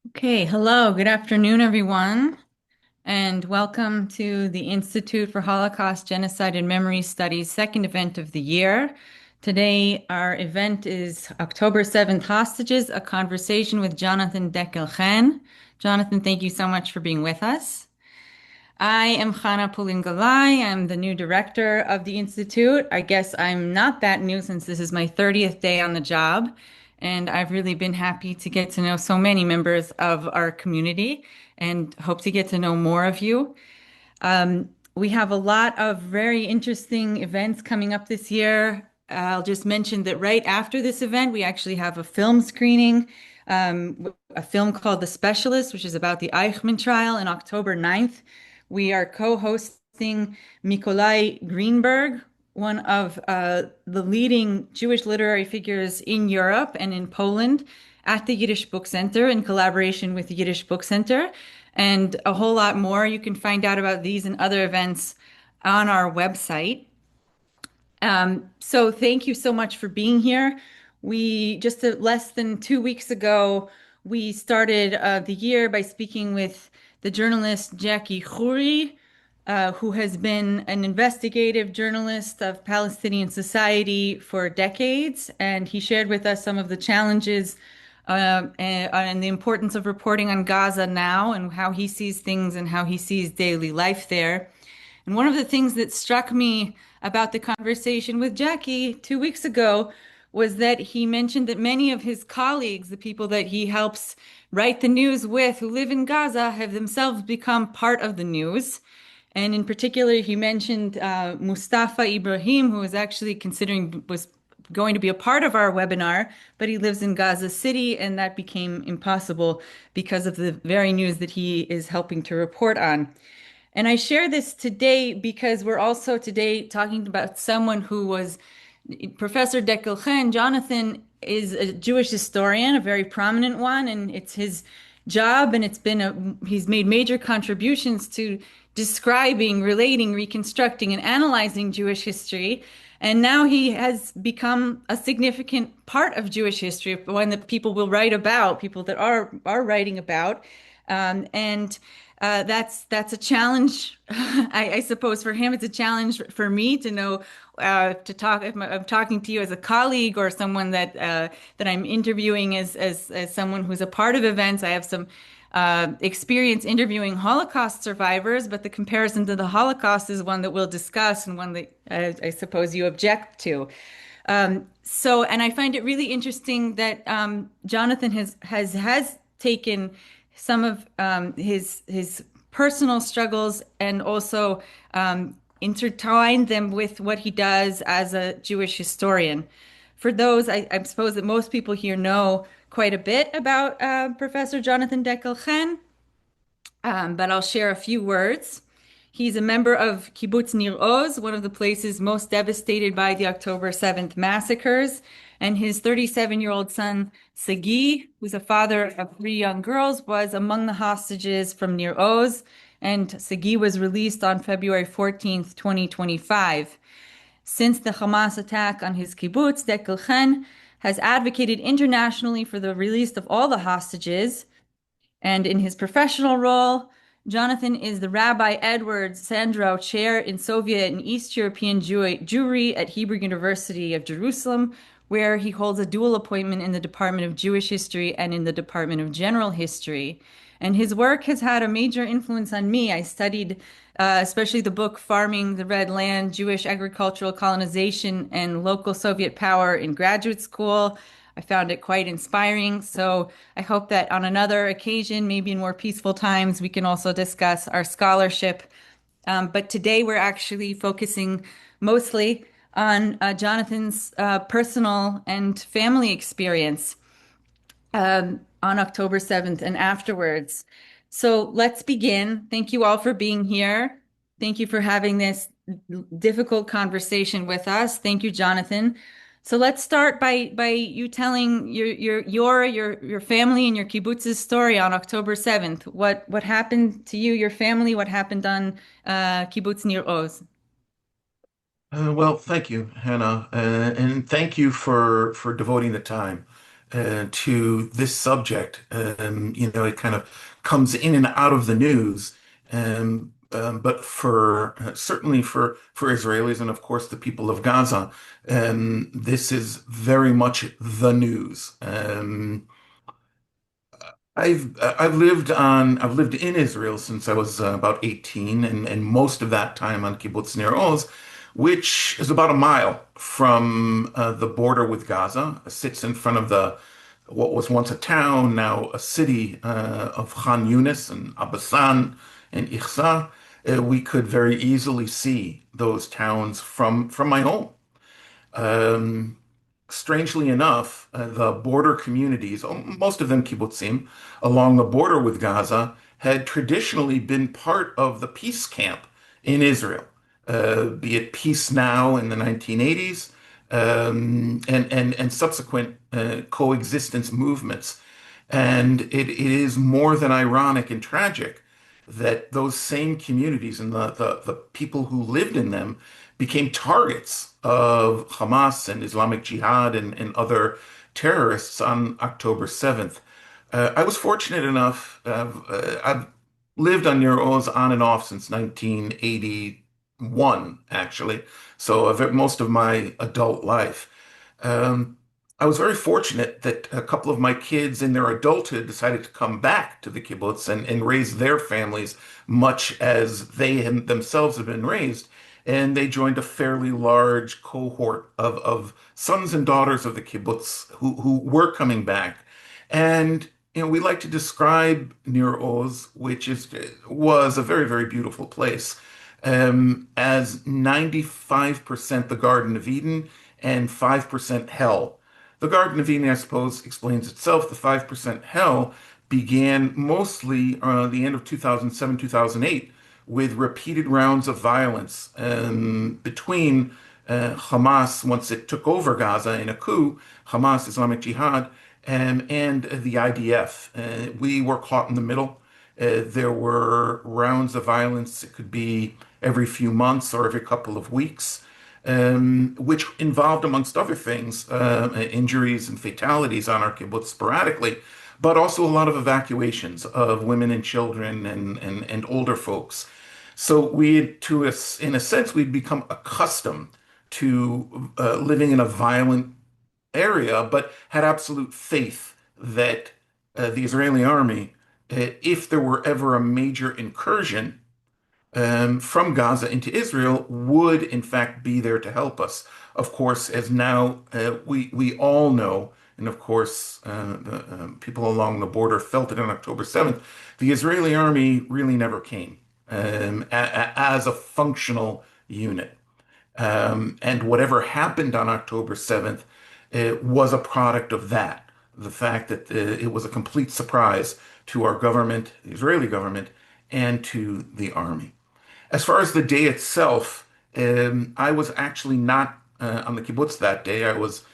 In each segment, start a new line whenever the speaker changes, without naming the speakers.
Okay, hello, good afternoon, everyone, and welcome to the Institute for Holocaust, Genocide, and Memory Studies' second event of the year. Today, our event is October 7th Hostages, a conversation with Jonathan Dekel-Chen. Jonathan, thank you so much for being with us. I am Chana Pulingalai. I'm the new director of the Institute. I guess I'm not that new since this is my 30th day on the job. And I've really been happy to get to know so many members of our community and hope to get to know more of you. We have a lot of very interesting events coming up this year. I'll just mention that right after this event, we actually have a film screening, a film called The Specialist, which is about the Eichmann trial on October 9th. We are co-hosting Mikolai Greenberg, one of the leading Jewish literary figures in Europe and in Poland, at the Yiddish Book Center in collaboration with the Yiddish Book Center, and a whole lot more. You can find out about these and other events on our website. So thank you so much for being here. We just less than 2 weeks ago, we started the year by speaking with the journalist Jackie Khoury, who has been an investigative journalist of Palestinian society for decades, and he shared with us some of the challenges and the importance of reporting on Gaza now and how he sees things and how he sees daily life there. And one of the things that struck me about the conversation with Jackie 2 weeks ago was that he mentioned that many of his colleagues, the people that he helps write the news with who live in Gaza, have themselves become part of the news. And in particular, he mentioned Mustafa Ibrahim, who was actually was going to be a part of our webinar, but he lives in Gaza City, and that became impossible because of the very news that he is helping to report on. And I share this today because we're also today talking about someone who was Professor Dekel-Chen. Jonathan is a Jewish historian, a very prominent one, and it's his job, and he's made major contributions to describing, relating, reconstructing, and analyzing Jewish history. And now he has become a significant part of Jewish history, one that people will write about, people that are writing about. And that's a challenge, I suppose, for him. It's a challenge for me to know to talk. If I'm talking to you as a colleague or someone that I'm interviewing as someone who's a part of events. I have some experience interviewing Holocaust survivors, but the comparison to the Holocaust is one that we'll discuss and one that I suppose you object to. And I find it really interesting that Jonathan has taken some of his personal struggles and also intertwined them with what he does as a Jewish historian. For those, I suppose that most people here know quite a bit about Professor Jonathan Dekel-Chen, but I'll share a few words. He's a member of Kibbutz Nir Oz, one of the places most devastated by the October 7th massacres. And his 37-year-old son, Sagi, who's a father of three young girls, was among the hostages from Nir Oz. And Sagi was released on February 14th, 2025. Since the Hamas attack on his kibbutz, Dekel-Chen has advocated internationally for the release of all the hostages. And in his professional role, Jonathan is the Rabbi Edward Sandrow Chair in Soviet and East European Jewry at Hebrew University of Jerusalem, where he holds a dual appointment in the Department of Jewish History and in the Department of General History. And his work has had a major influence on me. I studied especially the book Farming the Red Land, Jewish Agricultural Colonization and Local Soviet Power in graduate school. I found it quite inspiring. So I hope that on another occasion, maybe in more peaceful times, we can also discuss our scholarship. But today we're actually focusing mostly on Jonathan's personal and family experience on October 7th and afterwards. So let's begin. Thank you all for being here. Thank you for having this difficult conversation with us. Thank you, Jonathan. So let's start by you telling your family and your kibbutz's story on October 7th. What happened to you, your family? What happened on kibbutz Nir Oz?
Well, thank you, Hannah, and thank you for devoting the time. to this subject. It kind of comes in and out of the news. But for certainly for Israelis and of course the people of Gaza, this is very much the news. I've lived in Israel since I was about 18, and most of that time on Kibbutz Nir Oz, which is about a mile from the border with Gaza. It sits in front of the what was once a town, now a city of Khan Yunis and Abasan and Ichsa. We could very easily see those towns from my home. Um, Strangely enough, the border communities, most of them kibbutzim, along the border with Gaza, had traditionally been part of the peace camp in Israel, be it Peace Now in the 1980s, and subsequent coexistence movements. And it is more than ironic and tragic that those same communities and the people who lived in them became targets of Hamas and Islamic Jihad and other terrorists on October 7th. I was fortunate enough, I've lived on Nir Oz on and off since 1981, actually, so most of my adult life. Um, I was very fortunate that a couple of my kids in their adulthood decided to come back to the kibbutz and raise their families much as themselves have been raised. And they joined a fairly large cohort of sons and daughters of the kibbutz who were coming back. And we like to describe Nir Oz, was a very, very beautiful place, as 95% the Garden of Eden and 5% hell. The Garden of Eden, I suppose, explains itself. The 5% hell began mostly the end of 2007, 2008, with repeated rounds of violence between Hamas, once it took over Gaza in a coup, Hamas, Islamic Jihad, and the IDF. We were caught in the middle. There were rounds of violence. It could be every few months or every couple of weeks, which involved, amongst other things, injuries and fatalities on our kibbutz sporadically, but also a lot of evacuations of women and children and older folks. So in a sense, we'd become accustomed to living in a violent area, but had absolute faith that the Israeli army, if there were ever a major incursion from Gaza into Israel, would in fact be there to help us. Of course, as now we all know, and of course the people along the border felt it on October 7th, the Israeli army really never came as a functional unit. And whatever happened on October 7th was a product of that. The fact that it was a complete surprise to our government, the Israeli government, and to the army. As far as the day itself, I was actually not on the kibbutz that day. I was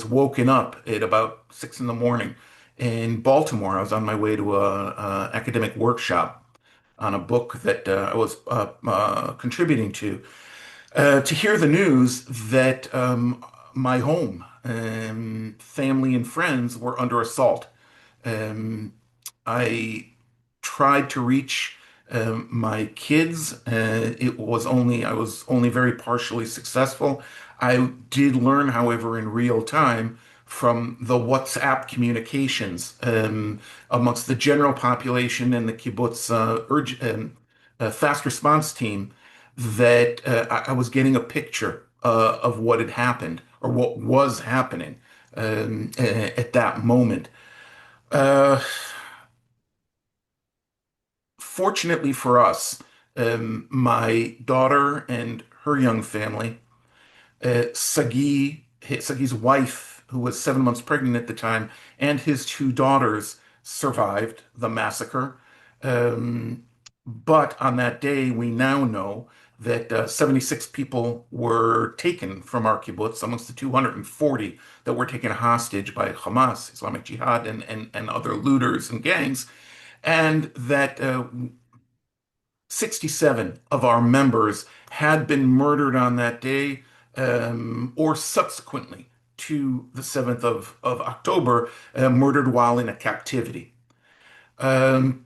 woken up at about 6 in the morning in Baltimore. I was on my way to a academic workshop on a book that I was contributing to hear the news that my home, family, and friends were under assault. Um, I tried to reach my kids. I was only very partially successful. I did learn, however, in real time from the WhatsApp communications amongst the general population and the kibbutz fast response team that I was getting a picture of what had happened or what was happening at that moment. Uh, Fortunately for us, my daughter and her young family, Sagi's wife, who was 7 months pregnant at the time, and his two daughters survived the massacre. Um, but on that day, we now know that 76 people were taken from our kibbutz, amongst the 240 that were taken hostage by Hamas, Islamic Jihad, and other looters and gangs, and that 67 of our members had been murdered on that day or subsequently to the 7th of October, murdered while in a captivity. Um,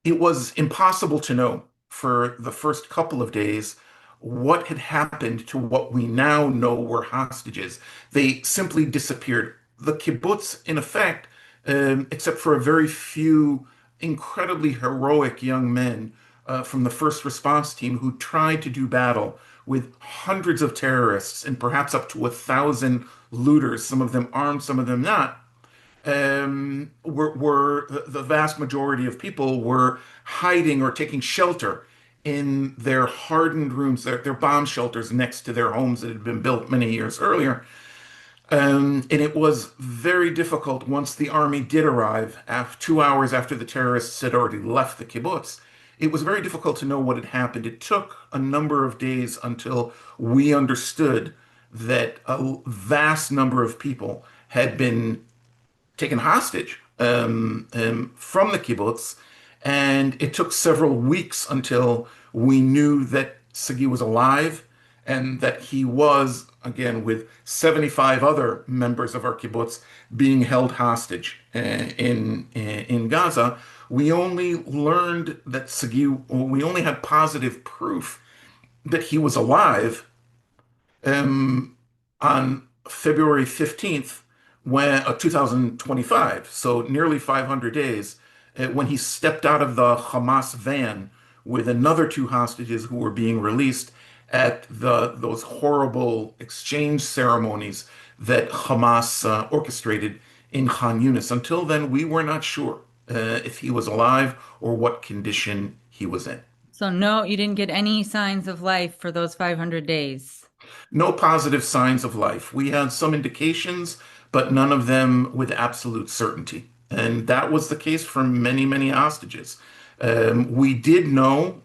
It was impossible to know for the first couple of days what had happened to what we now know were hostages. They simply disappeared. The kibbutz, in effect, except for a very few incredibly heroic young men from the first response team who tried to do battle with hundreds of terrorists and perhaps up to 1,000 looters, some of them armed, some of them not, were the vast majority of people were hiding or taking shelter in their hardened rooms, their bomb shelters next to their homes that had been built many years earlier. And it was very difficult once the army did arrive, 2 hours after the terrorists had already left the kibbutz. It was very difficult to know what had happened. It took a number of days until we understood that a vast number of people had been taken hostage from the kibbutz, and it took several weeks until we knew that Sagi was alive and that he was, again, with 75 other members of our kibbutz, being held hostage in Gaza. We only learned that Sagi, we only had positive proof that he was alive um, on February 15th, 2025, so nearly 500 days, when he stepped out of the Hamas van with another two hostages who were being released at those horrible exchange ceremonies that Hamas orchestrated in Khan Yunis. Until then, we were not sure if he was alive or what condition he was in.
So no, you didn't get any signs of life for those 500 days.
No positive signs of life. We had some indications, but none of them with absolute certainty. And that was the case for many, many hostages. We did know,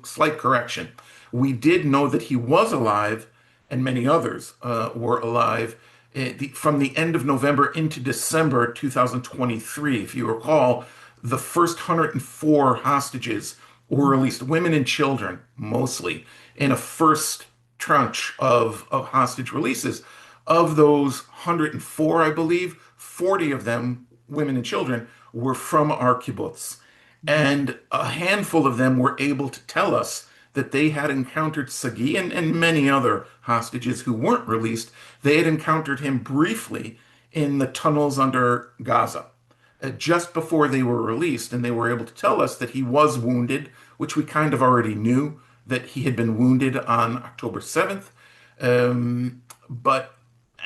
slight correction, we did know that he was alive, and many others were alive from the end of November into December 2023. If you recall, the first 104 hostages were released, women and children mostly, in a first tranche of hostage releases. Of those 104, I believe, 40 of them, women and children, were from our kibbutz. And a handful of them were able to tell us that they had encountered Sagi and many other hostages who weren't released. They had encountered him briefly in the tunnels under Gaza just before they were released, and they were able to tell us that he was wounded, which we kind of already knew that he had been wounded on October 7th. But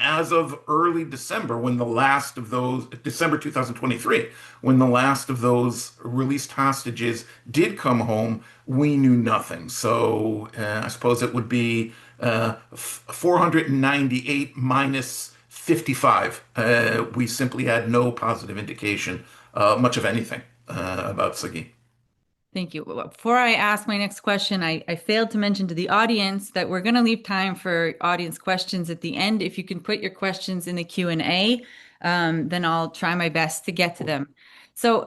as of early December, when the last of those, December 2023, when the last of those released hostages did come home, we knew nothing. So I suppose it would be 498 minus 55. We simply had no positive indication, much of anything, about Sagi.
Thank you. Before I ask my next question, I failed to mention to the audience that we're going to leave time for audience questions at the end. If you can put your questions in the Q&A, then I'll try my best to get to them. So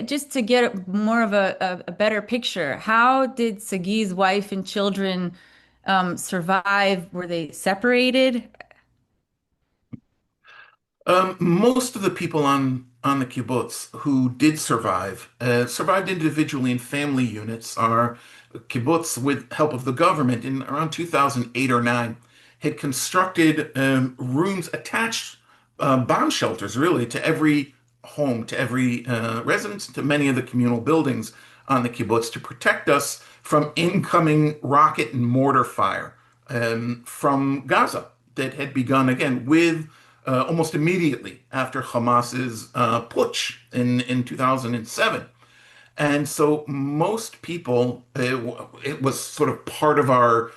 just to get more of a better picture, how did Sagi's wife and children survive? Were they separated?
Most of the people on the kibbutz who did survive survived individually in family units. Our kibbutz, with help of the government, in around 2008 or 9, had constructed rooms attached, bomb shelters, really, to every home, to every residence, to many of the communal buildings on the kibbutz to protect us from incoming rocket and mortar fire from Gaza that had begun again with almost immediately after Hamas's putsch in 2007. And so most people, it was sort of part of our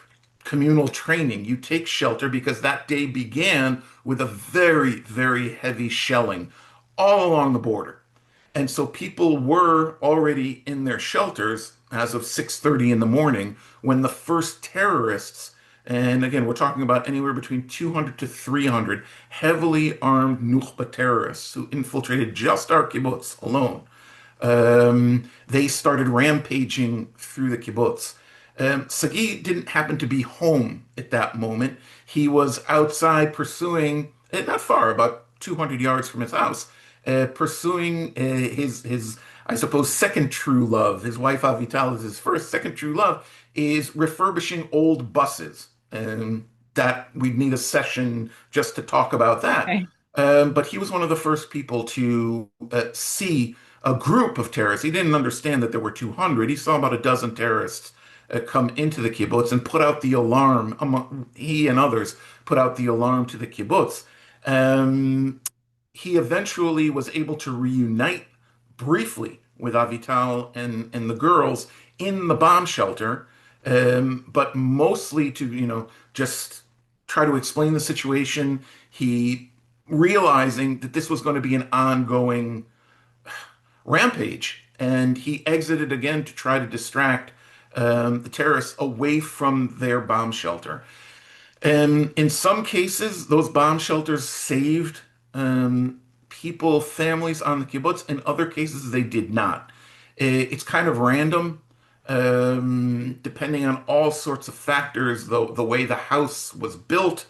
communal training. You take shelter because that day began with a very, very heavy shelling all along the border. And so people were already in their shelters as of 6:30 in the morning when the first terrorists, and again, we're talking about anywhere between 200 to 300 heavily armed Nukhba terrorists who infiltrated just our kibbutz alone. They started rampaging through the kibbutz. Sagi didn't happen to be home at that moment. He was outside pursuing, not far, about 200 yards from his house, pursuing his, I suppose, second true love. His wife Avital is his first. Second true love is refurbishing old buses. That we'd need a session just to talk about that.
Okay.
But he was one of the first people to see a group of terrorists. He didn't understand that there were 200. He saw about a dozen terrorists come into the kibbutz and put out the alarm. He and others put out the alarm to the kibbutz. Um, he eventually was able to reunite briefly with Avital and the girls in the bomb shelter, but mostly to, just try to explain the situation. He realizing that this was going to be an ongoing rampage, and he exited again to try to distract the terrorists away from their bomb shelter. And in some cases, those bomb shelters saved people, families on the kibbutz. In other cases, they did not. It's kind of random, depending on all sorts of factors, the way the house was built,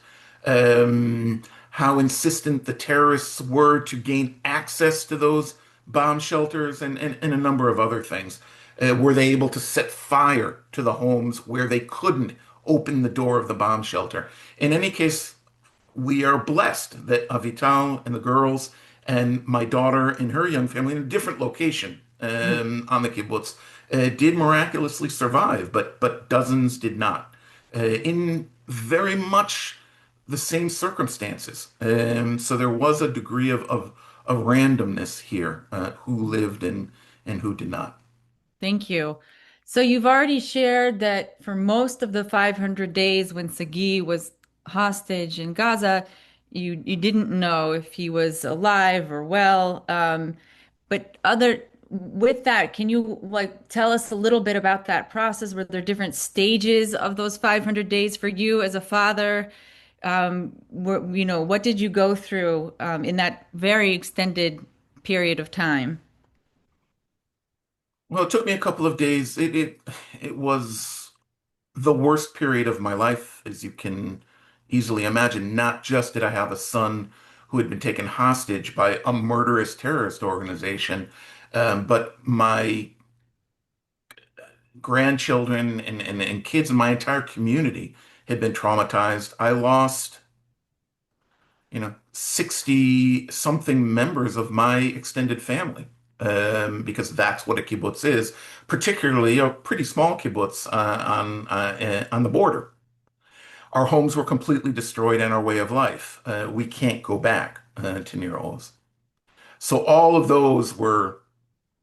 how insistent the terrorists were to gain access to those bomb shelters, and a number of other things. Were they able to set fire to the homes where they couldn't open the door of the bomb shelter? In any case, we are blessed that Avital and the girls and my daughter and her young family in a different location on the kibbutz did miraculously survive, but dozens did not. In very much the same circumstances. So there was a degree of randomness here, who lived and who did not.
Thank you. So you've already shared that for most of the 500 days when Sagi was hostage in Gaza, you didn't know if he was alive or well. But other with that, can you like tell us a little bit about that process? Were there different stages of those 500 days for you as a father? What did you go through in that very extended period of time?
Well, it took me a couple of days. It was the worst period of my life, as you can easily imagine. Not just did I have a son who had been taken hostage by a murderous terrorist organization, but my grandchildren and kids in my entire community had been traumatized. I lost, 60 something members of my extended family. Because that's what a kibbutz is, particularly a pretty small kibbutz on the border. Our homes were completely destroyed and our way of life. We can't go back to Nir Oz. So all of those were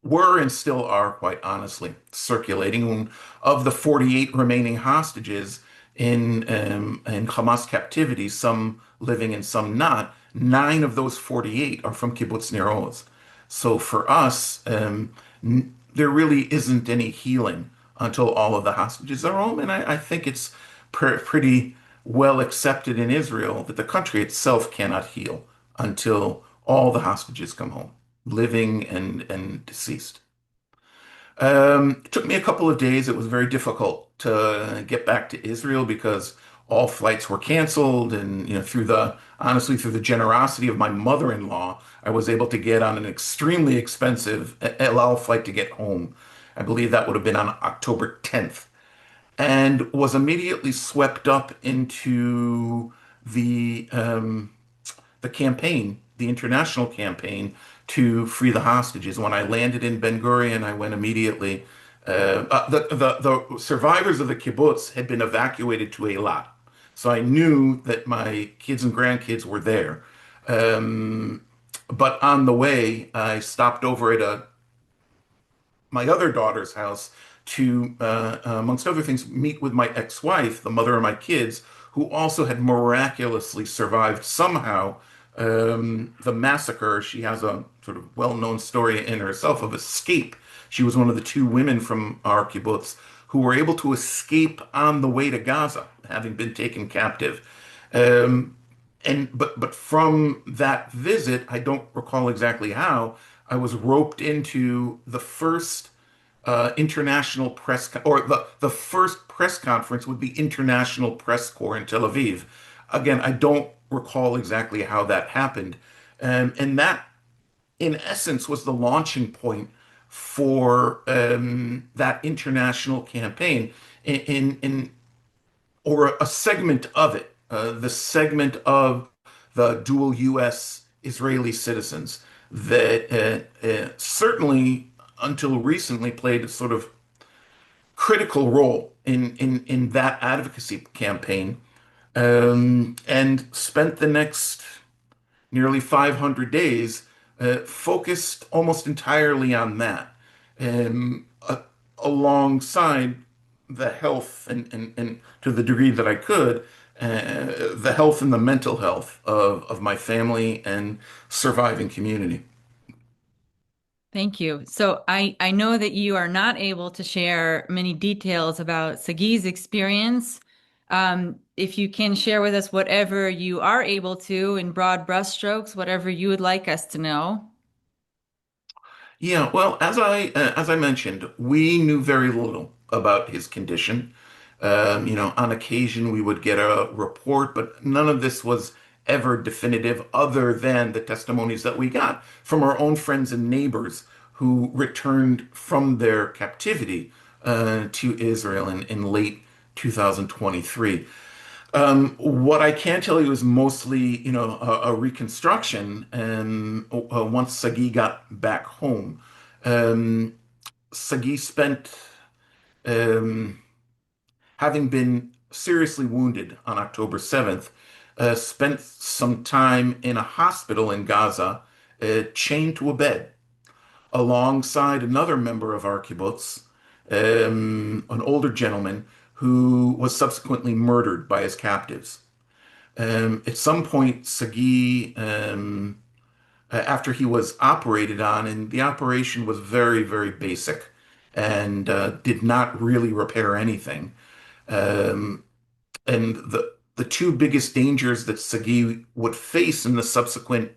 and still are, quite honestly, circulating. Of the 48 remaining hostages in Hamas captivity, some living and some not, nine of those 48 are from Kibbutz Nir Oz. So for us, there really isn't any healing until all of the hostages are home. And I think it's pretty well accepted in Israel that the country itself cannot heal until all the hostages come home, living and deceased. It took me a couple of days. It was very difficult to get back to Israel because all flights were canceled, and honestly, through the generosity of my mother-in-law, I was able to get on an extremely expensive El Al flight to get home. I believe that would have been on October 10th, and was immediately swept up into the um, the campaign, the international campaign to free the hostages. When I landed in Ben Gurion, I went immediately. The survivors of the kibbutz had been evacuated to Eilat, so I knew that my kids and grandkids were there. Um, but on the way, I stopped over at my other daughter's house to, amongst other things, meet with my ex-wife, the mother of my kids, who also had miraculously survived somehow the massacre. She has a sort of well-known story in herself of escape. She was one of the two women from our kibbutz who were able to escape on the way to Gaza, having been taken captive. Um, but from that visit, I don't recall exactly how, I was roped into the first international or the first press conference with the International Press Corps in Tel Aviv. Again, I don't recall exactly how that happened. And that, in essence, was the launching point for that international campaign in or a segment of it, the segment of the dual U.S. Israeli citizens that certainly until recently played a sort of critical role in that advocacy campaign, and spent the next nearly 500 days focused almost entirely on that, alongside the health and to the degree that I could, the health and the mental health of my family and surviving community.
Thank you. So I know that you are not able to share many details about Sagi's experience. If you can share with us whatever you are able to in broad brushstrokes, whatever you would like us to know.
Yeah, well, as I mentioned, we knew very little about his condition. On occasion we would get a report, but none of this was ever definitive other than the testimonies that we got from our own friends and neighbors who returned from their captivity to Israel in late 2023. What I can tell you is mostly, a reconstruction. And once Sagi got back home, um, Sagi spent, um, having been seriously wounded on October 7th, spent some time in a hospital in Gaza, chained to a bed, alongside another member of our kibbutz, an older gentleman who was subsequently murdered by his captives. At some point, Sagi, after he was operated on, and the operation was very, very basic and did not really repair anything. Um, and the two biggest dangers that Sagi would face in the subsequent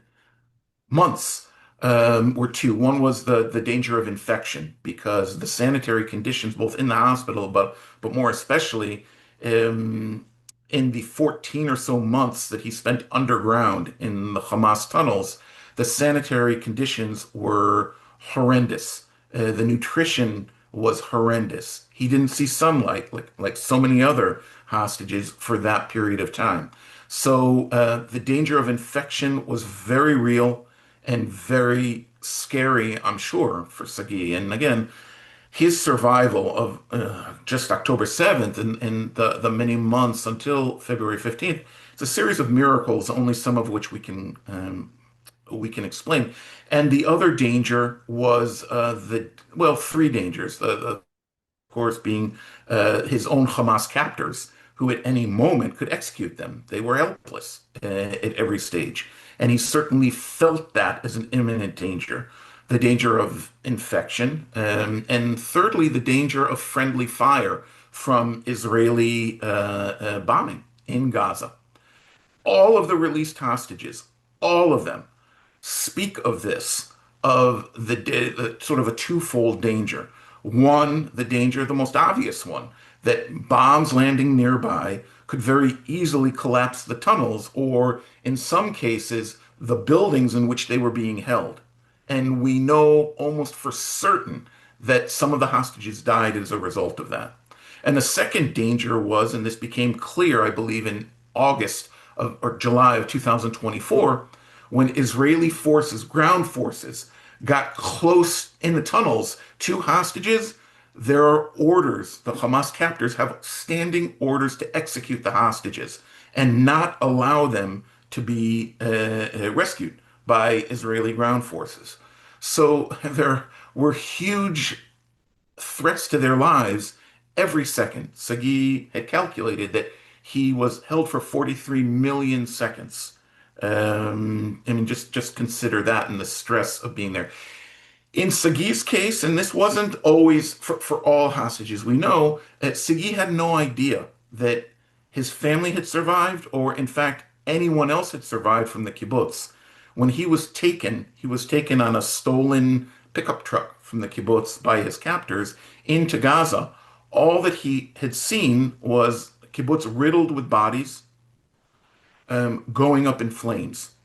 months were two. One was the danger of infection because the sanitary conditions, both in the hospital, but more especially um, in the 14 or so months that he spent underground in the Hamas tunnels, the sanitary conditions were horrendous. The nutrition was horrendous. He didn't see sunlight like so many other hostages for that period of time. So the danger of infection was very real and very scary, I'm sure, for Sagi. And again, his survival of just October 7th and the many months until February 15th, it's a series of miracles, only some of which we can explain. And the other danger was three dangers. Of course, being his own Hamas captors, who at any moment could execute them. They were helpless at every stage. And he certainly felt that as an imminent danger. The danger of infection, and thirdly, the danger of friendly fire from Israeli bombing in Gaza. All of the released hostages, all of them, speak of this, of the sort of a twofold danger. One, the danger, the most obvious one, that bombs landing nearby could very easily collapse the tunnels or, in some cases, the buildings in which they were being held. And we know almost for certain that some of the hostages died as a result of that. And the second danger was, and this became clear, I believe, in August or July of 2024, when Israeli forces, ground forces, got close in the tunnels to hostages. There are orders, the Hamas captors have standing orders to execute the hostages and not allow them to be rescued by Israeli ground forces. So there were huge threats to their lives every second. Sagi had calculated that he was held for 43 million seconds. I mean, just consider that and the stress of being there. In Sagi's case, and this wasn't always for all hostages, we know that Sagi had no idea that his family had survived, or in fact, anyone else had survived from the kibbutz. When he was taken on a stolen pickup truck from the kibbutz by his captors into Gaza, all that he had seen was a kibbutz riddled with bodies, going up in flames,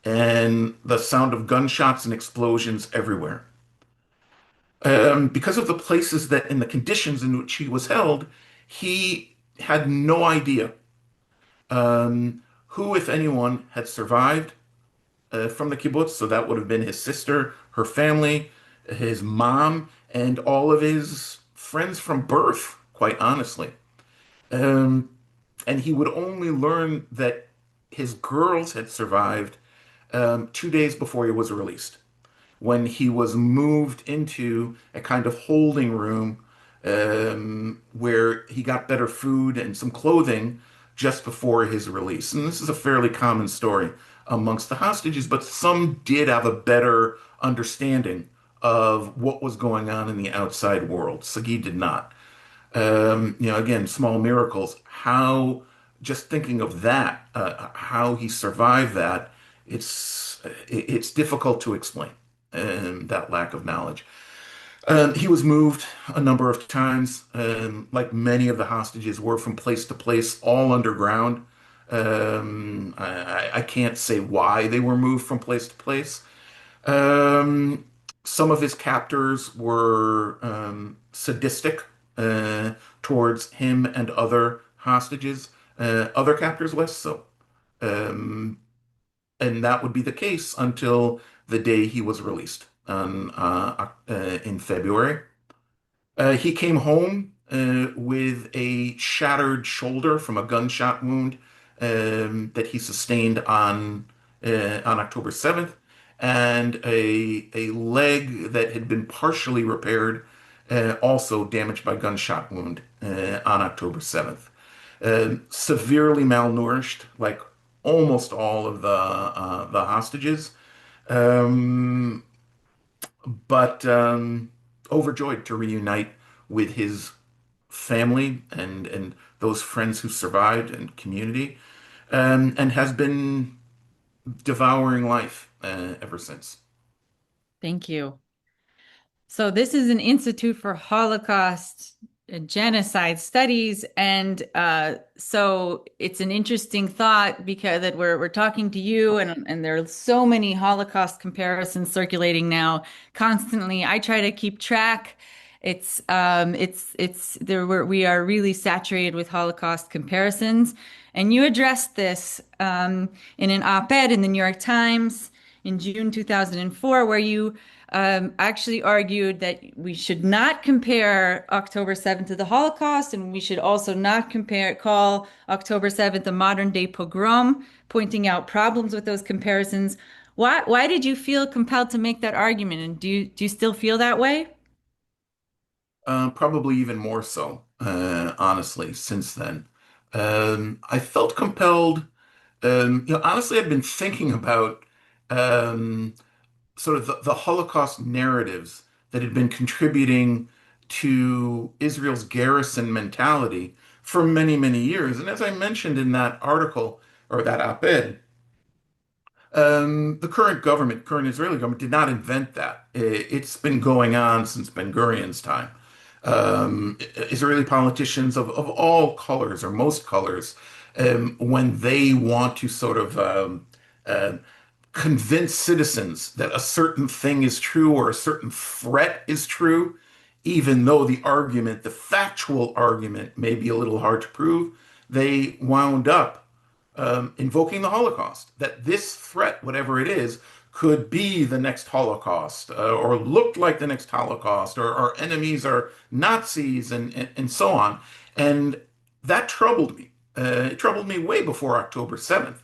and the sound of gunshots and explosions everywhere. Because of the places that and the conditions in which he was held, he had no idea who, if anyone, had survived from the kibbutz. So that would have been his sister, her family, his mom, and all of his friends from birth, quite honestly. Um, and he would only learn that his girls had survived 2 days before he was released, when he was moved into a kind of holding room where he got better food and some clothing just before his release. And this is a fairly common story amongst the hostages, but some did have a better understanding of what was going on in the outside world. Sagi did not. Again, small miracles. How, just thinking of that, how he survived that, it's difficult to explain, that lack of knowledge. He was moved a number of times, like many of the hostages were, from place to place, all underground. I can't say why they were moved from place to place. Um, some of his captors were sadistic towards him and other hostages. Other captors less so. Um, and that would be the case until the day he was released in February. He came home with a shattered shoulder from a gunshot wound that he sustained on October 7th, and a leg that had been partially repaired, also damaged by gunshot wound on October 7th. Severely malnourished, like almost all of the hostages, um, but overjoyed to reunite with his family and those friends who survived and community, and has been devouring life ever since.
Thank you. So this is an Institute for Holocaust and Genocide Studies, and so it's an interesting thought because that we're talking to you, and there are so many Holocaust comparisons circulating now constantly. I try to keep track. It's there we are really saturated with Holocaust comparisons, and you addressed this in an op-ed in the New York Times in June 2004, where you actually argued that we should not compare October 7th to the Holocaust, and we should also not call October 7th a modern day pogrom, pointing out problems with those comparisons. Why did you feel compelled to make that argument? And do you still feel that way?
Probably even more so, honestly, since then. I felt compelled. Honestly, I've been thinking about um, sort of the Holocaust narratives that had been contributing to Israel's garrison mentality for many, many years. And as I mentioned in that article or that op-ed, the current Israeli government, did not invent that. It's been going on since Ben Gurion's time. Israeli politicians of all colors or most colors, when they want to sort of uh, convince citizens that a certain thing is true or a certain threat is true, even though the factual argument may be a little hard to prove, they wound up invoking the Holocaust, that this threat, whatever it is, could be the next Holocaust, or look like the next Holocaust, or our enemies are Nazis, and so on. And that troubled me. It troubled me way before October 7th,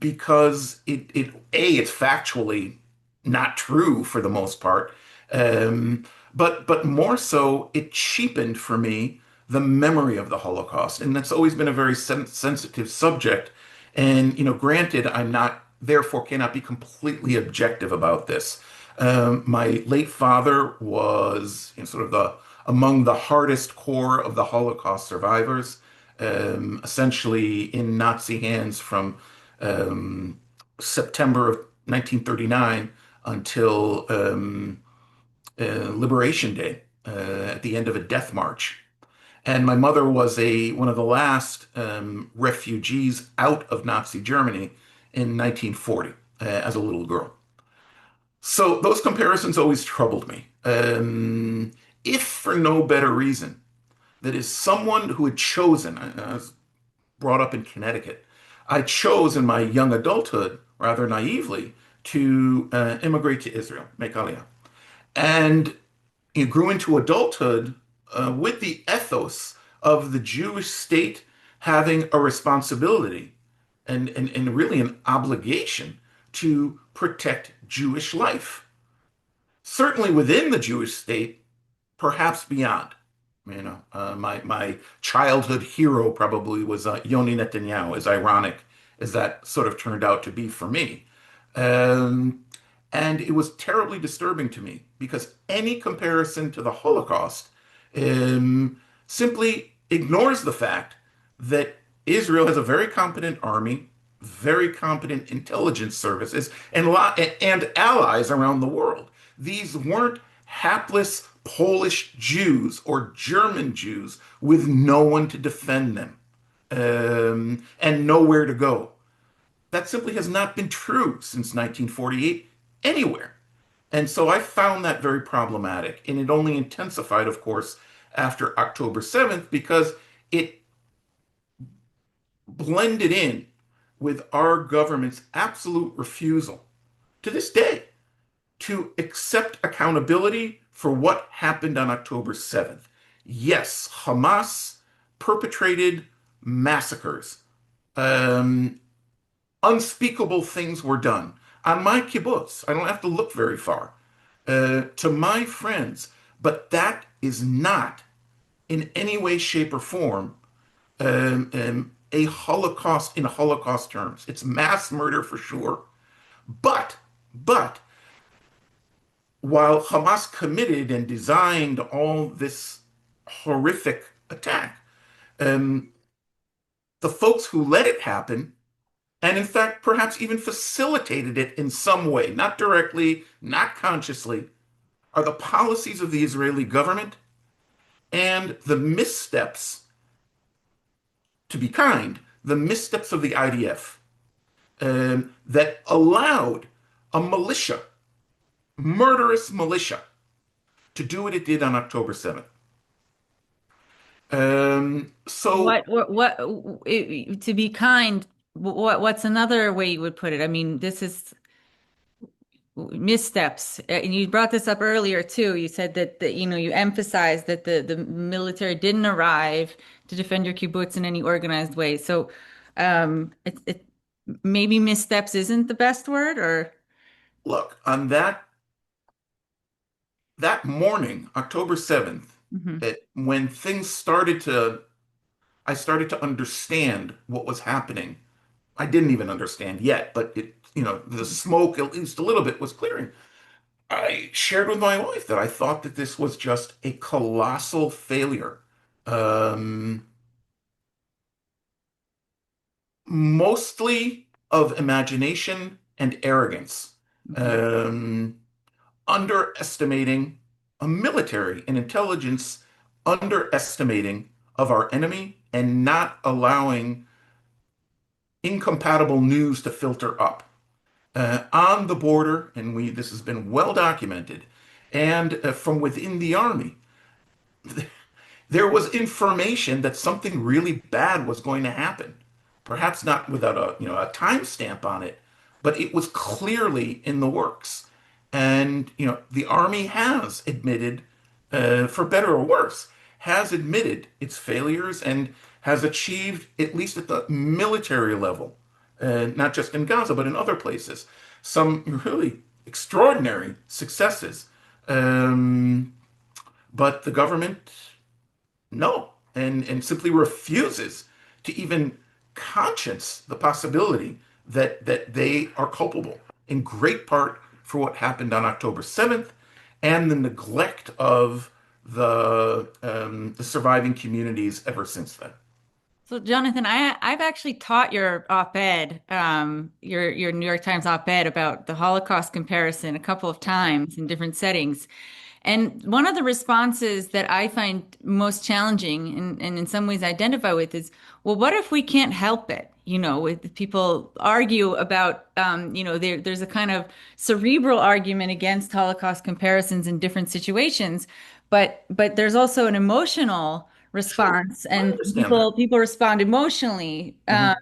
because it's factually not true for the most part, but more so, it cheapened for me the memory of the Holocaust, and that's always been a very sensitive subject. And granted, I'm not, therefore, cannot be completely objective about this. My late father was sort of the among the hardest core of the Holocaust survivors, essentially in Nazi hands from September of 1939 until Liberation Day, at the end of a death march. And my mother was one of the last refugees out of Nazi Germany in 1940 as a little girl. So those comparisons always troubled me. If for no better reason, that is someone who had chosen, I was brought up in Connecticut, I chose in my young adulthood, rather naively, to immigrate to Israel, make Aliyah. And you grew into adulthood with the ethos of the Jewish state having a responsibility and really an obligation to protect Jewish life. Certainly within the Jewish state, perhaps beyond. My childhood hero probably was Yoni Netanyahu, as ironic as that sort of turned out to be for me. Um, and it was terribly disturbing to me because any comparison to the Holocaust simply ignores the fact that Israel has a very competent army, very competent intelligence services, and allies around the world. These weren't hapless Polish Jews or German Jews with no one to defend them and nowhere to go. That simply has not been true since 1948 anywhere. And so I found that very problematic. And it only intensified, of course, after October 7th because it blended in with our government's absolute refusal to this day to accept accountability for what happened on October 7th. Yes, Hamas perpetrated massacres. Um, Unspeakable things were done. On my kibbutz, I don't have to look very far, to my friends, but that is not in any way, shape, or form a Holocaust in Holocaust terms. It's mass murder for sure. But while Hamas committed and designed all this horrific attack, um, the folks who let it happen, and in fact, perhaps even facilitated it in some way, not directly, not consciously, are the policies of the Israeli government and the missteps, to be kind, the missteps of the IDF that allowed a militia, murderous militia, to do what it did on October 7th. So
To be kind, what's another way you would put it? I mean, this is missteps. And you brought this up earlier too. You said that you emphasized that the military didn't arrive to defend your kibbutz in any organized way. So, it maybe missteps isn't the best word, or
look, on that morning, October 7th,
Mhm.
when things I started to understand what was happening. I didn't even understand yet, but the smoke, at least a little bit, was clearing. I shared with my wife that I thought that this was just a colossal failure, um, mostly of imagination and arrogance,
Mhm.
um, underestimating a military and intelligence, underestimating of our enemy, and not allowing incompatible news to filter up. On the border, and this has been well documented, and from within the army, there was information that something really bad was going to happen. Perhaps not without a timestamp on it, but it was clearly in the works. And the army has admitted, for better or worse, has admitted its failures and has achieved, at least at the military level, not just in Gaza but in other places, some really extraordinary successes. Um, but the government no, and simply refuses to even conscience the possibility that they are culpable in great part for what happened on October 7th and the neglect of the surviving communities ever since then.
So, Jonathan, I've actually taught your op-ed, your New York Times op-ed about the Holocaust comparison a couple of times in different settings. And one of the responses that I find most challenging and in some ways identify with is, well, what if we can't help it? With people argue about, there's a kind of cerebral argument against Holocaust comparisons in different situations, but there's also an emotional
Sure,
response,
I
and
understand that.
people respond emotionally.
Mhm.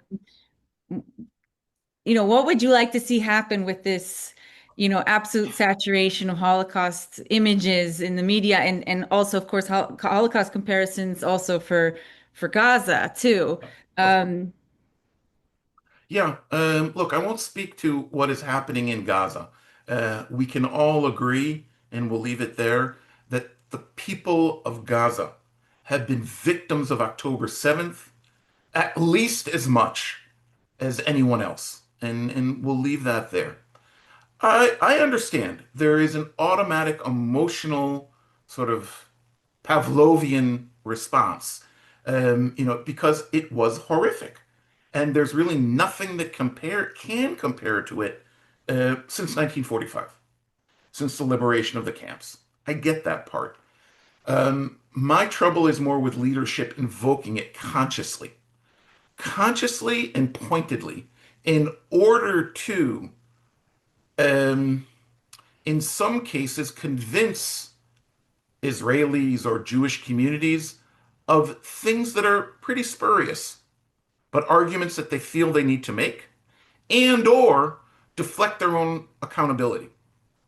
What would you like to see happen with this, absolute saturation of Holocaust images in the media and also, of course, Holocaust comparisons also for Gaza too.
Of
Um,
Yeah, look, I won't speak to what is happening in Gaza. We can all agree, and we'll leave it there, that the people of Gaza have been victims of October 7th at least as much as anyone else. And we'll leave that there. I understand there is an automatic emotional sort of Pavlovian response, because it was horrific, and there's really nothing that can compare to it since 1945, since the liberation of the camps. I get that part. My trouble is more with leadership invoking it consciously and pointedly, in order to, um, in some cases, convince Israelis or Jewish communities of things that are pretty spurious, but arguments that they feel they need to make, and or deflect their own accountability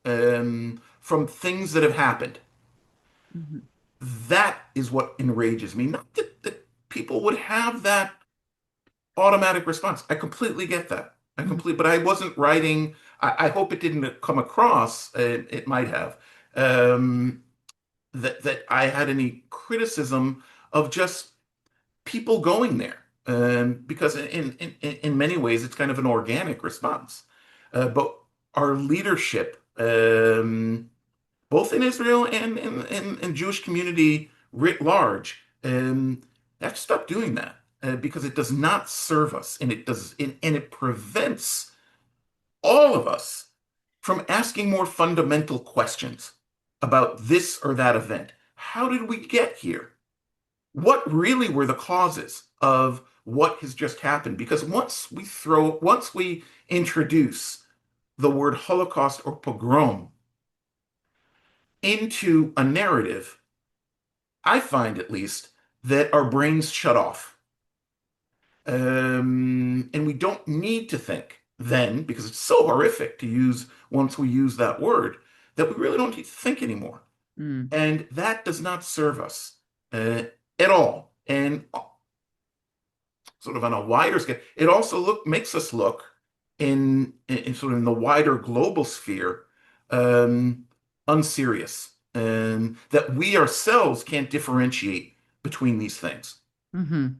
from things that have happened.
mhm,
That is what enrages me. Not that people would have that automatic response. I completely get that.
mhm,
But I wasn't writing. I hope it didn't come across. It might have. Um, that I had any criticism of just people going there, because in many ways it's kind of an organic response. But our leadership, both in Israel and in Jewish community writ large, have to stop doing that, because it does not serve us, and it prevents all of us from asking more fundamental questions about this or that event. How did we get here? What really were the causes of what has just happened? Because once we introduce the word Holocaust or pogrom into a narrative, I find at least that our brains shut off. And we don't need to think then, because it's so horrific to use once we use that word, that we really don't need to think anymore.
mm,
And that does not serve us uh, at all. And sort of on a wider scale, it also makes us look in sort of in the wider global sphere, um, unserious, and that we ourselves can't differentiate between these things.
mhm.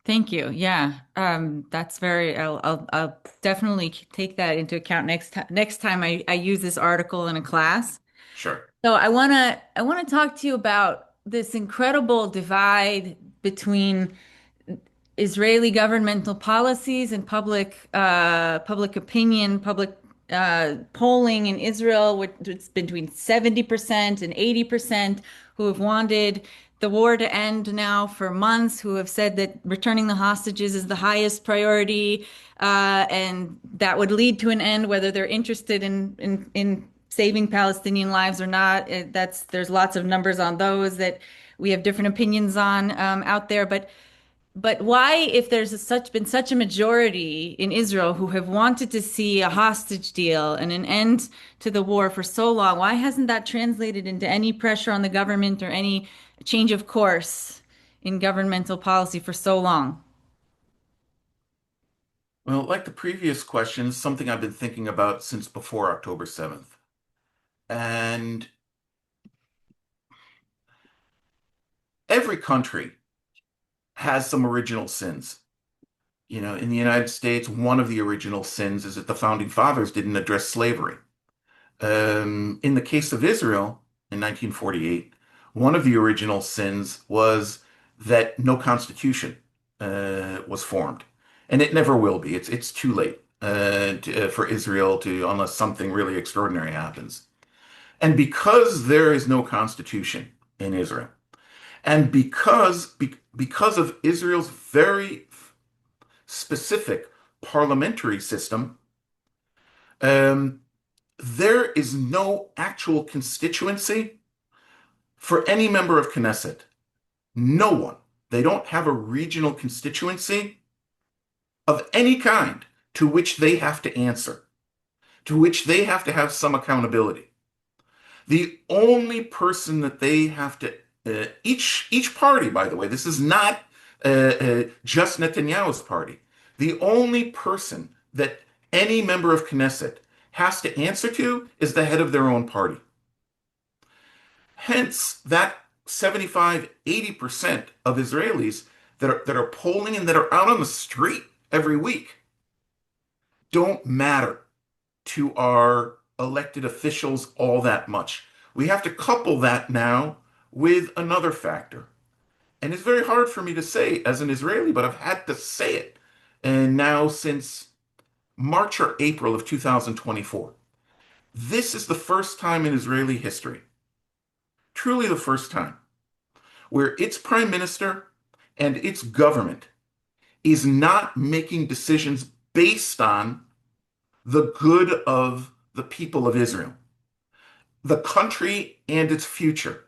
Thank you. Yeah, that's very. I'll definitely take that into account next time I use this article in a class.
Sure.
So I wanna talk to you about this incredible divide between Israeli governmental policies and public opinion, public polling in Israel, which it's between 70% and 80% who have wanted the war to end now for months, who have said that returning the hostages is the highest priority, and that would lead to an end, whether they're interested in saving Palestinian lives or not. There's lots of numbers on those that we have different opinions on out there, but why, if been such a majority in Israel who have wanted to see a hostage deal and an end to the war for so long, why hasn't that translated into any pressure on the government or any change of course in governmental policy for so long?
Well, like the previous questions, something I've been thinking about since before October 7th. And every country has some original sins. In the United States, one of the original sins is that the founding fathers didn't address slavery. In the case of Israel in 1948, one of the original sins was that no constitution was formed, and it never will be. It's too late for Israel to, unless something really extraordinary happens. And because there is no constitution in Israel, and because of Israel's very specific parliamentary system, um, there is no actual constituency for any member of Knesset. No one. They don't have a regional constituency of any kind to which they have to answer, to which they have to have some accountability. The only person that they have to each party, by the way, this is not just Netanyahu's party. The only person that any member of Knesset has to answer to is the head of their own party. Hence, that 75-80% of Israelis that are polling and that are out on the street every week don't matter to our elected officials all that much. We have to couple that now with another factor. And it's very hard for me to say as an Israeli, but I've had to say it. And now since March or April of 2024, this is the first time in Israeli history, truly the first time, where its prime minister and its government is not making decisions based on the good of the people of Israel, the country and its future,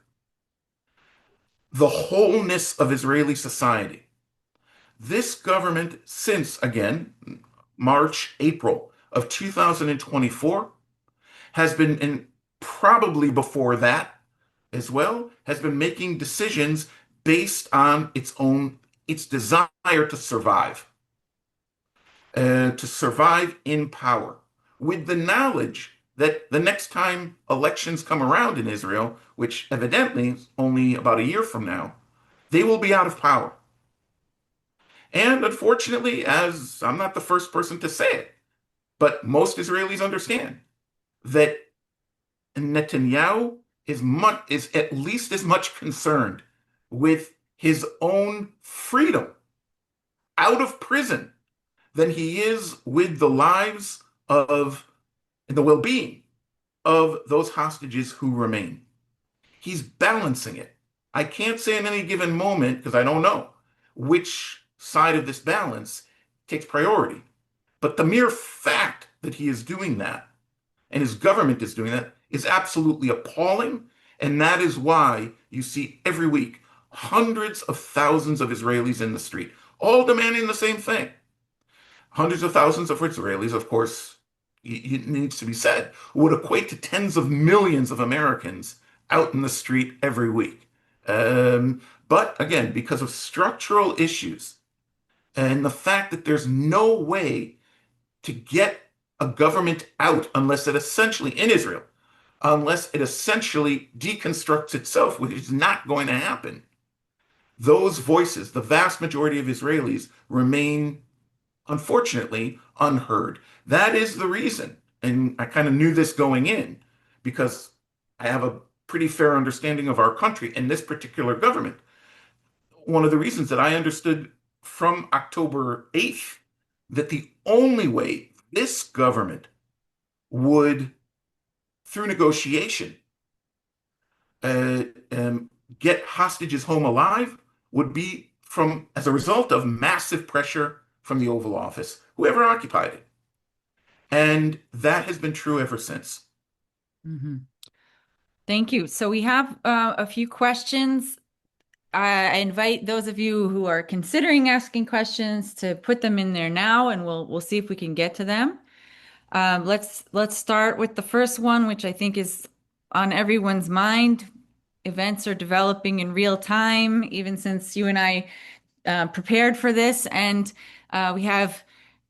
the wholeness of Israeli society. This government, since again March, April of 2024, has been, and probably before that as well, has been making decisions based on its desire to survive in power, with the knowledge that the next time elections come around in Israel, which evidently is only about a year from now, they will be out of power. And unfortunately, as I'm not the first person to say it, but most Israelis understand that Netanyahu is at least as much concerned with his own freedom out of prison than he is with the lives of and the well-being of those hostages who remain. He's balancing it. I can't say in any given moment, because I don't know which side of this balance takes priority. But the mere fact that he is doing that and his government is doing that is absolutely appalling. And that is why you see every week hundreds of thousands of Israelis in the street, all demanding the same thing. Hundreds of thousands of Israelis, of course, it needs to be said, would equate to tens of millions of Americans out in the street every week. But again, because of structural issues and the fact that there's no way to get a government out unless it essentially, in Israel, unless it essentially deconstructs itself, which is not going to happen, those voices, the vast majority of Israelis, remain unfortunately unheard. That is the reason. And I kind of knew this going in because I have a pretty fair understanding of our country and this particular government. One of the reasons that I understood from October 8th that the only way this government would, through negotiation, uh, get hostages home alive would be from as a result of massive pressure from the Oval Office, whoever occupied it. And that has been true ever since.
Mhm. Thank you. So we have a few questions. I invite those of you who are considering asking questions to put them in there now, and we'll see if we can get to them. Let's start with the first one, which I think is on everyone's mind. Events are developing in real time, even since you and I prepared for this. And we have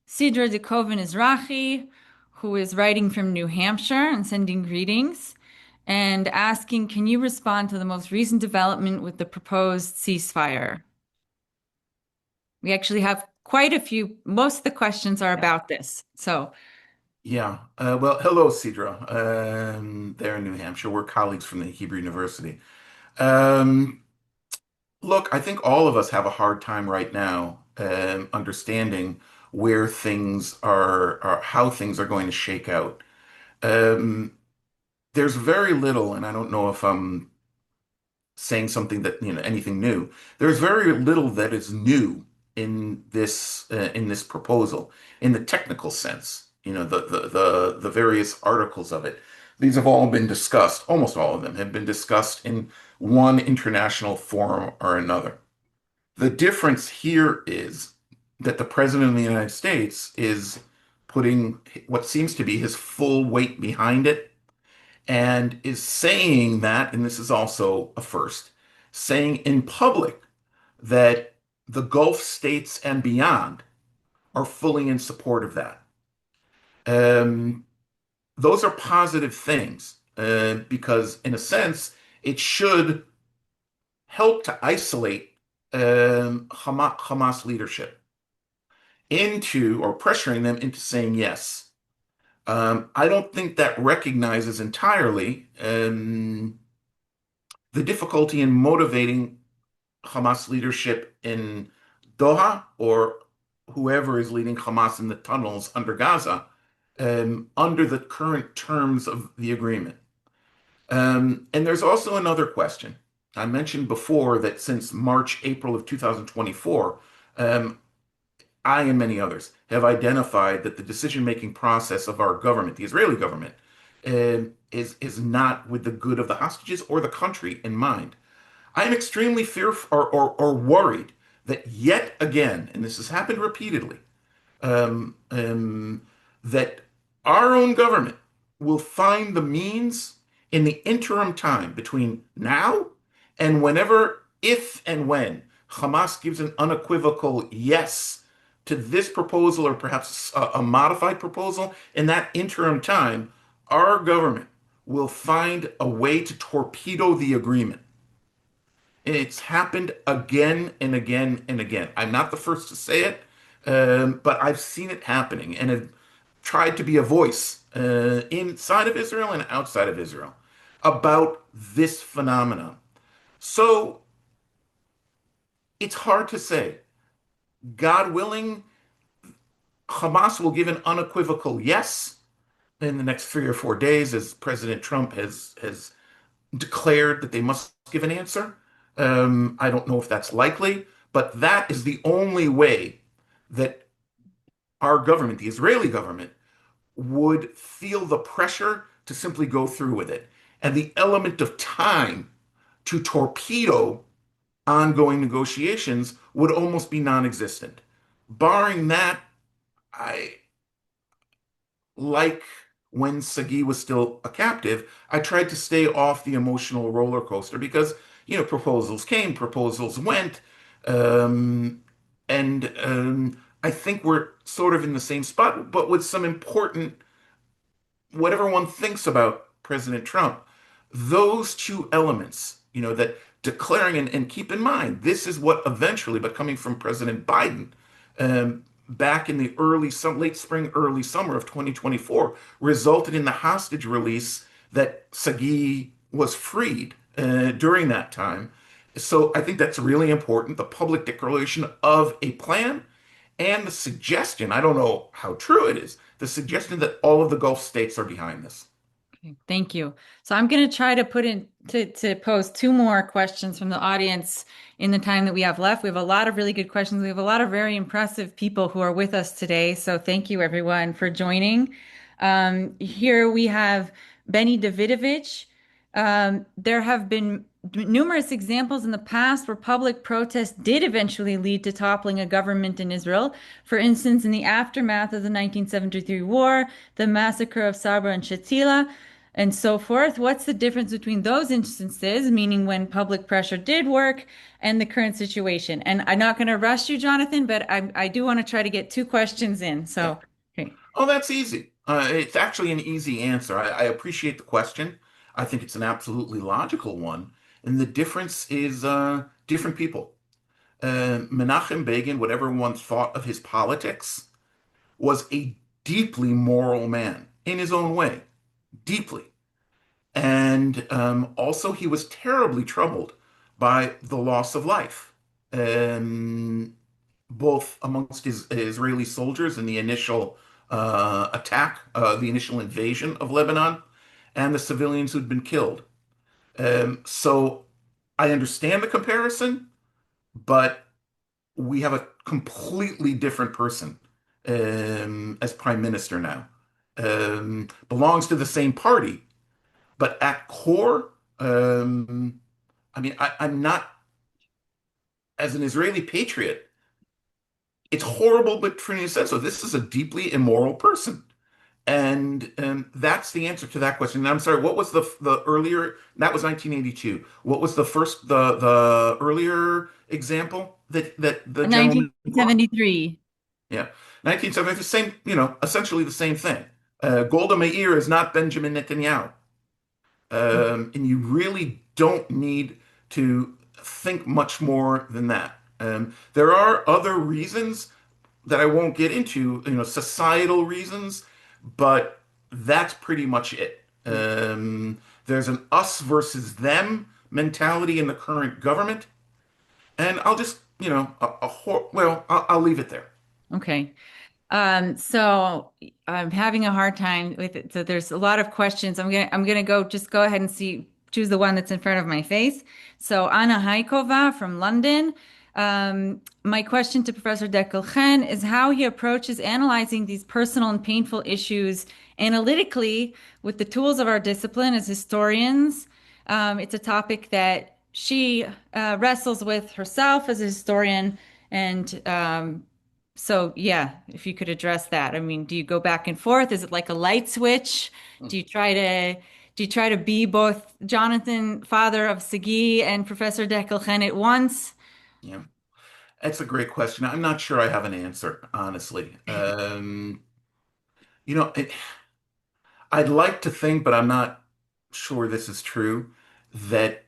Sidra Dekoven Izrahi, who is writing from New Hampshire and sending greetings and asking, can you respond to the most recent development with the proposed ceasefire? We actually have quite a few. Most of the questions are about this. So,
Yeah. Well, hello, Sidra. There in New Hampshire. We're colleagues from the Hebrew University. Um, Look, I think all of us have a hard time right now understanding where things are, or how things are going to shake out. Um, there's very little, and I don't know if I'm saying something that, anything new. There's very little that is new in this proposal in the technical sense. The various articles of it. These have all been discussed. Almost all of them have been discussed in one international forum or another. The difference here is that the President of the United States is putting what seems to be his full weight behind it and is saying that, and this is also a first, saying in public that the Gulf states and beyond are fully in support of that. Um, those are positive things because, in a sense, it should help to isolate Hamas leadership into or pressuring them into saying yes. I don't think that recognizes entirely the difficulty in motivating Hamas leadership in Doha or whoever is leading Hamas in the tunnels under Gaza under the current terms of the agreement. And there's also another question. I mentioned before that since March, April of 2024, um, I and many others have identified that the decision-making process of our government, the Israeli government, is not with the good of the hostages or the country in mind. I am extremely fearful or worried that yet again, and this has happened repeatedly, um, um, that our own government will find the means in the interim time between now and whenever, if and when Hamas gives an unequivocal yes to this proposal or perhaps a modified proposal, in that interim time, our government will find a way to torpedo the agreement. It's happened again and again and again. I'm not the first to say it, but I've seen it happening and have tried to be a voice inside of Israel and outside of Israel about this phenomenon. So it's hard to say. God willing, Hamas will give an unequivocal yes in the next 3 or 4 days, as President Trump has declared that they must give an answer. I don't know if that's likely, but that is the only way that our government, the Israeli government, would feel the pressure to simply go through with it. And the element of time to torpedo ongoing negotiations would almost be non-existent. Barring that, I like when Sagi was still a captive, I tried to stay off the emotional roller coaster because, proposals came, proposals went. Um, and I think we're sort of in the same spot, but with some important, whatever one thinks about President Trump, those two elements, that declaring and keep in mind, this is what eventually, but coming from President Biden, back in the late spring, early summer of 2024, resulted in the hostage release that Sagi was freed during that time. So I think that's really important. The public declaration of a plan and the suggestion, I don't know how true it is, the suggestion that all of the Gulf states are behind this.
Okay, thank you. So I'm going to try to put in to pose two more questions from the audience in the time that we have left. We have a lot of really good questions. We have a lot of very impressive people who are with us today. So thank you everyone for joining. Here we have Benny Davidovich. There have been numerous examples in the past where public protest did eventually lead to toppling a government in Israel. For instance, in the aftermath of the 1973 war, the massacre of Sabra and Shatila, and so forth. What's the difference between those instances, meaning when public pressure did work, and the current situation? And I'm not going to rush you, Jonathan, but I do want to try to get two questions in.
Yeah.
So, okay.
Oh, that's easy. It's actually an easy answer. I appreciate the question. I think it's an absolutely logical one. And the difference is different people. Menachem Begin, whatever one thought of his politics, was a deeply moral man in his own way, deeply. And also, he was terribly troubled by the loss of life, um, both amongst his Israeli soldiers in the initial attack, the initial invasion of Lebanon, and the civilians who'd been killed. So I understand the comparison, but we have a completely different person as prime minister now. Belongs to the same party, but at core, I mean, I'm not, as an Israeli patriot, it's horrible, but Trini said so. This is a deeply immoral person. And that's the answer to that question. And I'm sorry, what was the earlier? That was 1982. What was the first the earlier example that the gentleman brought?
1973.
Yeah, 1970. The same, essentially the same thing. Golda Meir is not Benjamin Netanyahu, and you really don't need to think much more than that. There are other reasons that I won't get into, societal reasons, but that's pretty much it. There's an us versus them mentality in the current government, and I'll just, well, I'll leave it there.
Okay. So I'm having a hard time with it. So there's a lot of questions. I'm gonna go ahead and choose the one that's in front of my face. So Anna Haikova from London. My question to Professor Dekel-Chen is how he approaches analyzing these personal and painful issues analytically with the tools of our discipline as historians. It's a topic that she wrestles with herself as a historian, and so yeah, if you could address that. I mean, do you go back and forth? Is it like a light switch? Do you try to do you try to be both Jonathan, father of Sagi, and Professor Dekel-Chen at once?
Yeah, that's a great question. I'm not sure I have an answer, honestly. You know, it, I'd like to think, but I'm not sure this is true, that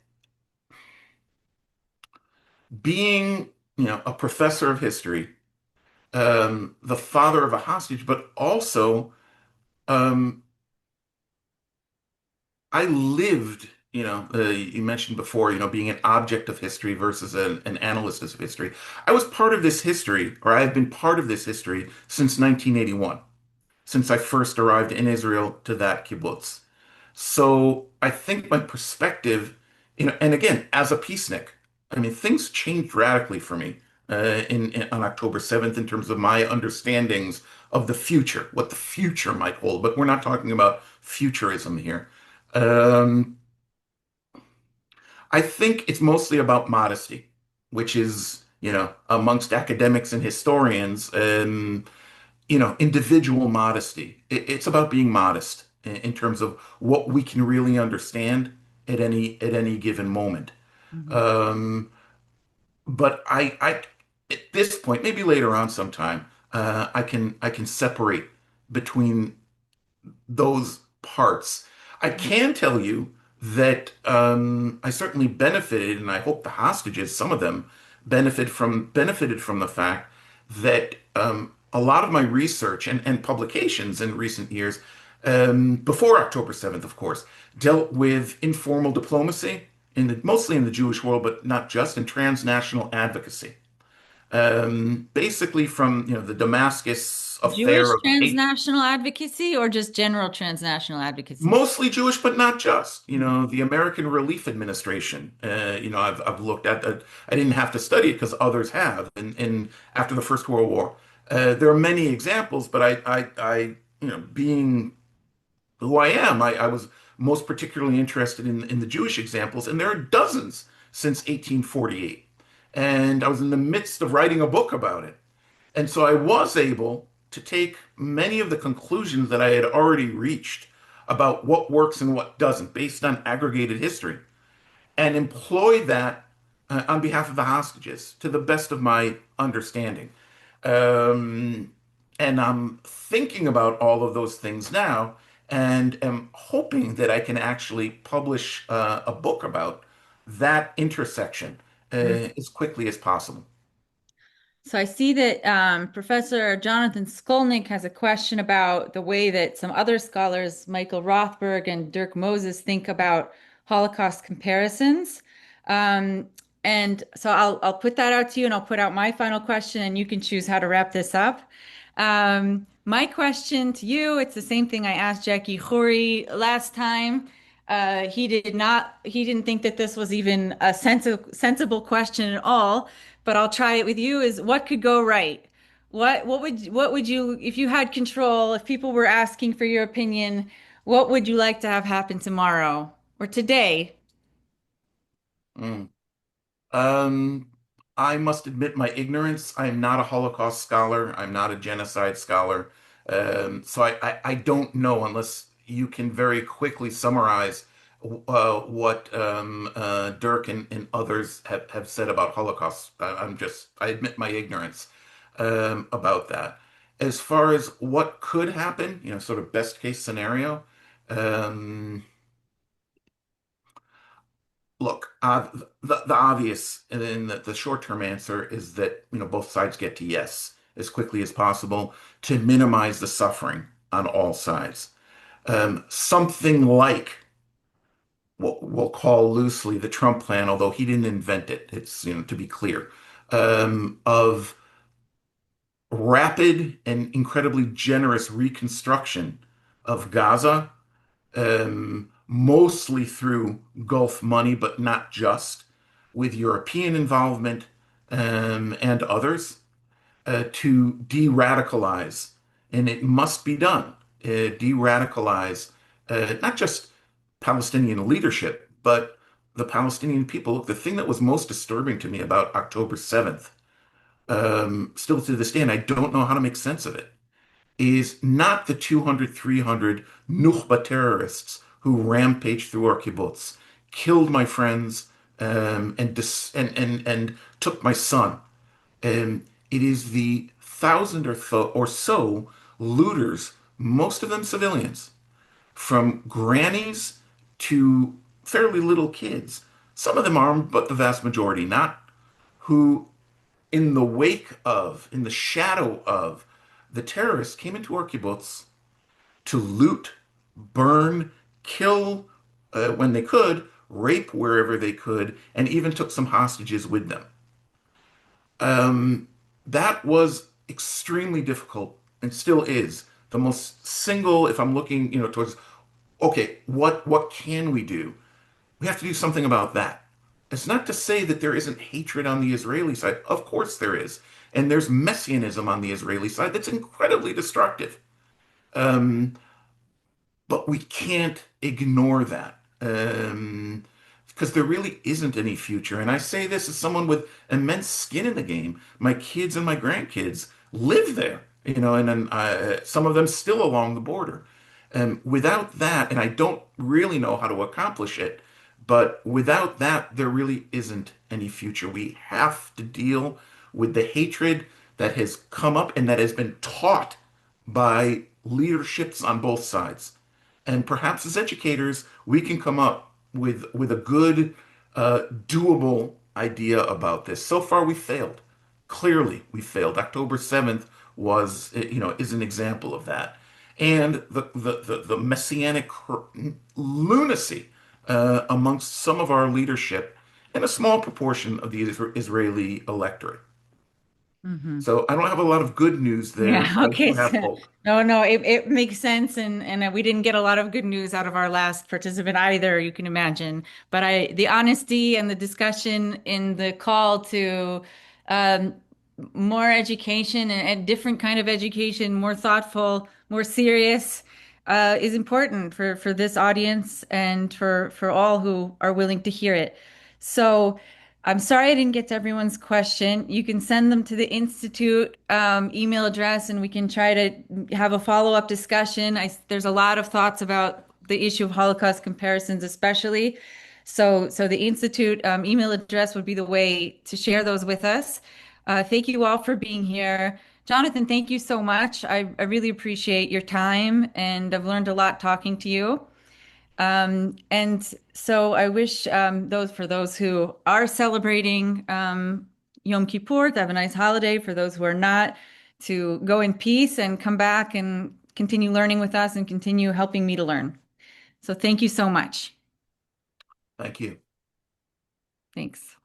being, a professor of history, the father of a hostage, but also um, I lived, you mentioned before, being an object of history versus an analyst of history. I was part of this history, or I have been part of this history since 1981, since I first arrived in Israel to that kibbutz. So I think my perspective, and again, as a peacenik, I mean, things changed radically for me on October 7th in terms of my understandings of the future, what the future might hold. But we're not talking about futurism here. Um, I think it's mostly about modesty, which is, amongst academics and historians, individual modesty. It's about being modest in terms of what we can really understand at any given moment.
Mhm.
Um, but at this point, maybe later on sometime, I can separate between those parts. I can tell you that I certainly benefited, and I hope the hostages, some of them, benefited from the fact that a lot of my research and publications in recent years, before October 7th, of course, dealt with informal diplomacy mostly in the Jewish world, but not just, in transnational advocacy. Basically, from the Damascus affair
Jewish
of hate.
transnational advocacy or just general transnational advocacy?
Mostly Jewish, but not just.
Mhm.
The American Relief Administration. I've looked at that. I didn't have to study it because others have. And after the First World War, there are many examples. But being who I am, I was most particularly interested in the Jewish examples, and there are dozens since 1848. And I was in the midst of writing a book about it. And so I was able to take many of the conclusions that I had already reached about what works and what doesn't based on aggregated history and employ that on behalf of the hostages to the best of my understanding. Um, and I'm thinking about all of those things now and am hoping that I can actually publish a book about that intersection as quickly as possible.
So I see that Professor Jonathan Skolnick has a question about the way that some other scholars, Michael Rothberg and Dirk Moses, think about Holocaust comparisons. Um, and so I'll put that out to you, and I'll put out my final question, and you can choose how to wrap this up. My question to you, it's the same thing I asked Jackie Khoury last time. He didn't think that this was even a sensible question at all, but I'll try it with you, is what could go right? What would you, if you had control, if people were asking for your opinion, what would you like to have happen tomorrow or today?
Mm. Um, I must admit my ignorance. I am not a Holocaust scholar. I'm not a genocide scholar. So I don't know unless you can very quickly summarize what Dirk and others have said about Holocaust. I admit my ignorance about that. As far as what could happen, sort of best case scenario, um, look, the obvious and then the short-term answer is that both sides get to yes as quickly as possible to minimize the suffering on all sides. Something like what we'll call loosely the Trump plan, although he didn't invent it. It's to be clear, of rapid and incredibly generous reconstruction of Gaza, mostly through Gulf money, but not just, with European involvement and others, to de radicalize. And it must be done, de radicalize not just Palestinian leadership, but the Palestinian people. Look, the thing that was most disturbing to me about October 7th, still to this day, and I don't know how to make sense of it, is not the 200, 300 Nukhba terrorists who rampaged through our kibbutz, killed my friends, and took my son. It is the thousand or so looters, most of them civilians, from grannies to fairly little kids, some of them armed, but the vast majority not, who in the wake of, in the shadow of the terrorists came into our kibbutz to loot, burn, kill when they could, rape wherever they could, and even took some hostages with them. Um, that was extremely difficult and still is the most single, if I'm looking, towards, okay, what can we do? We have to do something about that. It's not to say that there isn't hatred on the Israeli side. Of course there is. And there's messianism on the Israeli side that's incredibly destructive. Um, but we can't ignore that. Because there really isn't any future. And I say this as someone with immense skin in the game. My kids and my grandkids live there, and some of them still along the border. Without that, and I don't really know how to accomplish it, but without that, there really isn't any future. We have to deal with the hatred that has come up and that has been taught by leaderships on both sides. And perhaps as educators, we can come up with a good, doable idea about this. So far, we failed. Clearly, we failed. October 7th is an example of that. And the messianic lunacy amongst some of our leadership and a small proportion of the Israeli electorate.
Mhm.
So I don't have a lot of good news there,
Yeah,
but I
okay.
do have hope.
No, it makes sense, and we didn't get a lot of good news out of our last participant either, you can imagine. But the honesty and the discussion in the call to um, more education and different kind of education, more thoughtful, more serious, is important for this audience and for all who are willing to hear it. So. I'm sorry I didn't get to everyone's question. You can send them to the Institute email address and we can try to have a follow-up discussion. There's a lot of thoughts about the issue of Holocaust comparisons, especially. So the Institute email address would be the way to share those with us. Thank you all for being here. Jonathan, thank you so much. I really appreciate your time and I've learned a lot talking to you. And so I wish for those who are celebrating Yom Kippur to have a nice holiday. For those who are not, to go in peace and come back and continue learning with us and continue helping me to learn. So thank you so much.
Thank you.
Thanks.